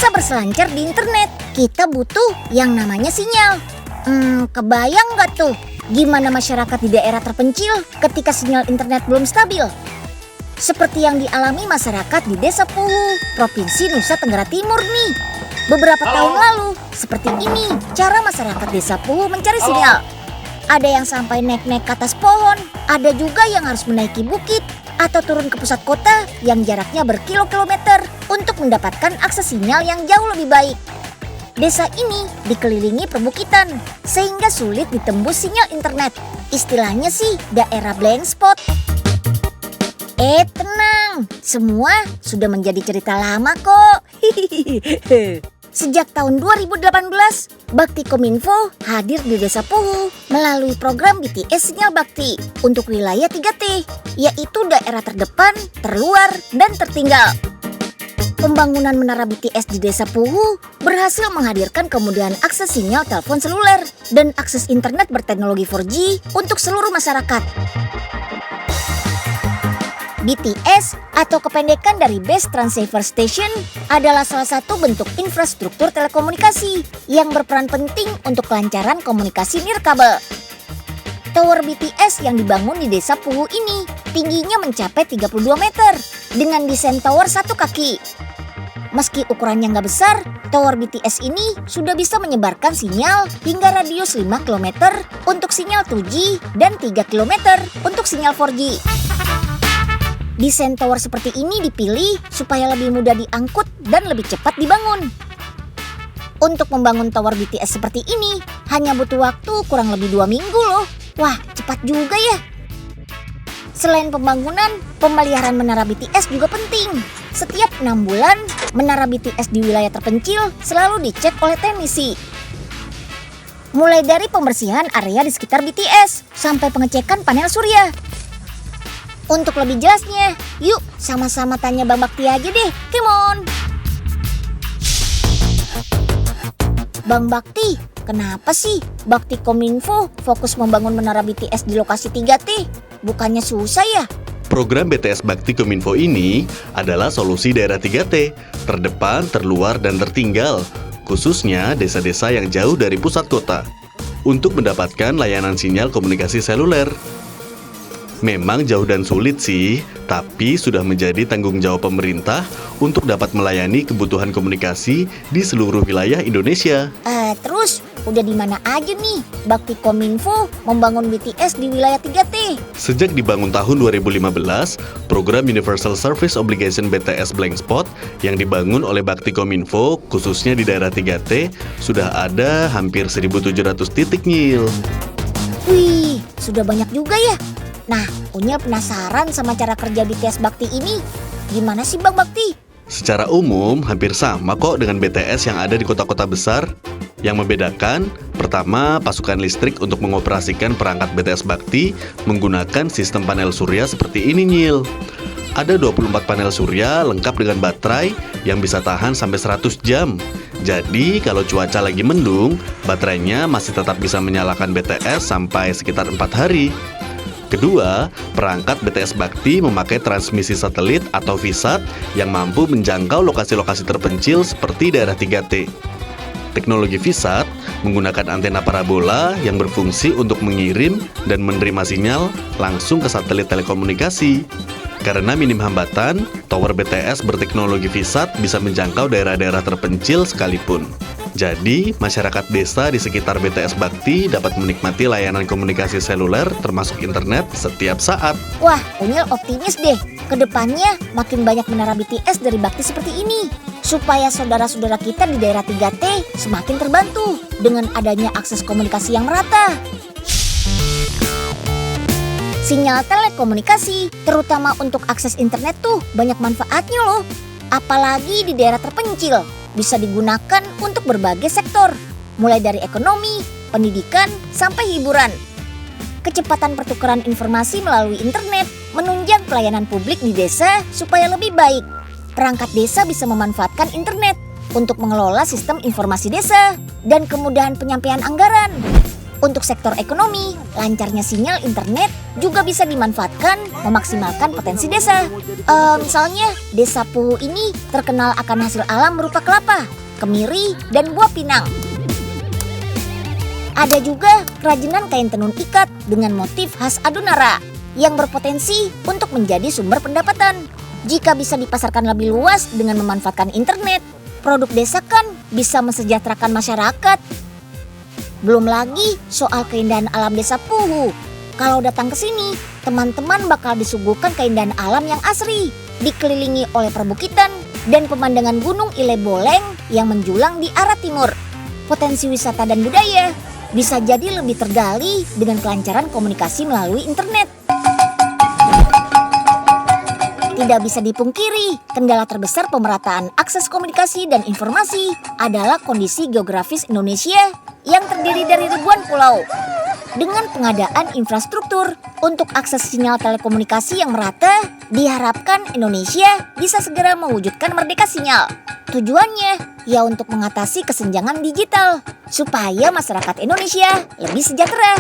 bisa berselancar di internet, kita butuh yang namanya sinyal. Kebayang nggak tuh gimana masyarakat di daerah terpencil ketika sinyal internet belum stabil? Seperti yang dialami masyarakat di Desa Puhu, Provinsi Nusa Tenggara Timur nih. Beberapa tahun lalu, seperti ini cara masyarakat Desa Puhu mencari sinyal. Ada yang sampai naik-naik ke atas pohon, ada juga yang harus menaiki bukit atau turun ke pusat kota yang jaraknya berkilo-kilometer untuk mendapatkan akses sinyal yang jauh lebih baik. Desa ini dikelilingi perbukitan, sehingga sulit ditembus sinyal internet. Istilahnya sih daerah blank spot. Tenang, semua sudah menjadi cerita lama kok. Sejak tahun 2018, Bakti Kominfo hadir di Desa Puhu melalui program BTS Sinyal Bakti untuk wilayah 3T, yaitu daerah terdepan, terluar, dan tertinggal. Pembangunan menara BTS di Desa Puhu berhasil menghadirkan kemudahan akses sinyal telepon seluler dan akses internet berteknologi 4G untuk seluruh masyarakat. BTS atau kependekan dari Base Transceiver Station adalah salah satu bentuk infrastruktur telekomunikasi yang berperan penting untuk kelancaran komunikasi nirkabel. Tower BTS yang dibangun di Desa Puhu ini tingginya mencapai 32 meter dengan desain tower satu kaki. Meski ukurannya nggak besar, tower BTS ini sudah bisa menyebarkan sinyal hingga radius 5 km untuk sinyal 2G dan 3 km untuk sinyal 4G. Desain tower seperti ini dipilih supaya lebih mudah diangkut dan lebih cepat dibangun. Untuk membangun tower BTS seperti ini hanya butuh waktu kurang lebih 2 minggu loh. Wah, cepat juga ya. Selain pembangunan, pemeliharaan menara BTS juga penting. Setiap 6 bulan, menara BTS di wilayah terpencil selalu dicek oleh teknisi. Mulai dari pembersihan area di sekitar BTS sampai pengecekan panel surya. Untuk lebih jelasnya, yuk sama-sama tanya Bang Bakti aja deh, come on! Bang Bakti, kenapa sih Bakti Kominfo fokus membangun menara BTS di lokasi 3T? Bukannya susah ya? Program BTS Bakti Kominfo ini adalah solusi daerah 3T, terdepan, terluar, dan tertinggal, khususnya desa-desa yang jauh dari pusat kota, untuk mendapatkan layanan sinyal komunikasi seluler. Memang jauh dan sulit sih, tapi sudah menjadi tanggung jawab pemerintah untuk dapat melayani kebutuhan komunikasi di seluruh wilayah Indonesia. Terus udah di mana aja nih Bakti Kominfo membangun BTS di wilayah 3T? Sejak dibangun tahun 2015, program Universal Service Obligation BTS Blank Spot yang dibangun oleh Bakti Kominfo khususnya di daerah 3T sudah ada hampir 1.700 titik, Nyil. Wih, sudah banyak juga ya. Nah, Unyil penasaran sama cara kerja BTS Bakti ini. Gimana sih Bang Bakti? Secara umum, hampir sama kok dengan BTS yang ada di kota-kota besar. Yang membedakan, pertama, pasukan listrik untuk mengoperasikan perangkat BTS Bakti menggunakan sistem panel surya seperti ini, Nyil. Ada 24 panel surya lengkap dengan baterai yang bisa tahan sampai 100 jam. Jadi, kalau cuaca lagi mendung, baterainya masih tetap bisa menyalakan BTS sampai sekitar 4 hari. Kedua, perangkat BTS Bakti memakai transmisi satelit atau VSAT yang mampu menjangkau lokasi-lokasi terpencil seperti daerah 3T. Teknologi VSAT menggunakan antena parabola yang berfungsi untuk mengirim dan menerima sinyal langsung ke satelit telekomunikasi. Karena minim hambatan, tower BTS berteknologi VSAT bisa menjangkau daerah-daerah terpencil sekalipun. Jadi, masyarakat desa di sekitar BTS Bakti dapat menikmati layanan komunikasi seluler termasuk internet setiap saat. Wah, Unyil optimis deh. Kedepannya makin banyak menara BTS dari Bakti seperti ini. Supaya saudara-saudara kita di daerah 3T semakin terbantu dengan adanya akses komunikasi yang merata. Sinyal telekomunikasi, terutama untuk akses internet tuh banyak manfaatnya loh. Apalagi di daerah terpencil. Bisa digunakan untuk berbagai sektor, mulai dari ekonomi, pendidikan, sampai hiburan. Kecepatan pertukaran informasi melalui internet menunjang pelayanan publik di desa supaya lebih baik. Perangkat desa bisa memanfaatkan internet untuk mengelola sistem informasi desa dan kemudahan penyampaian anggaran. Untuk sektor ekonomi, lancarnya sinyal internet juga bisa dimanfaatkan memaksimalkan potensi desa. Misalnya, desa Puhu ini terkenal akan hasil alam berupa kelapa, kemiri, dan buah pinang. Ada juga kerajinan kain tenun ikat dengan motif khas Adunara yang berpotensi untuk menjadi sumber pendapatan. Jika bisa dipasarkan lebih luas dengan memanfaatkan internet, produk desa kan bisa mensejahterakan masyarakat. Belum lagi soal keindahan alam desa Puhu. Kalau datang ke sini, teman-teman bakal disuguhkan keindahan alam yang asri, dikelilingi oleh perbukitan dan pemandangan Gunung Ile Boleng yang menjulang di arah timur. Potensi wisata dan budaya bisa jadi lebih tergali dengan kelancaran komunikasi melalui internet. Tidak bisa dipungkiri, kendala terbesar pemerataan akses komunikasi dan informasi adalah kondisi geografis Indonesia yang terdiri dari ribuan pulau. Dengan pengadaan infrastruktur untuk akses sinyal telekomunikasi yang merata, diharapkan Indonesia bisa segera mewujudkan merdeka sinyal. Tujuannya ya untuk mengatasi kesenjangan digital, supaya masyarakat Indonesia lebih sejahtera.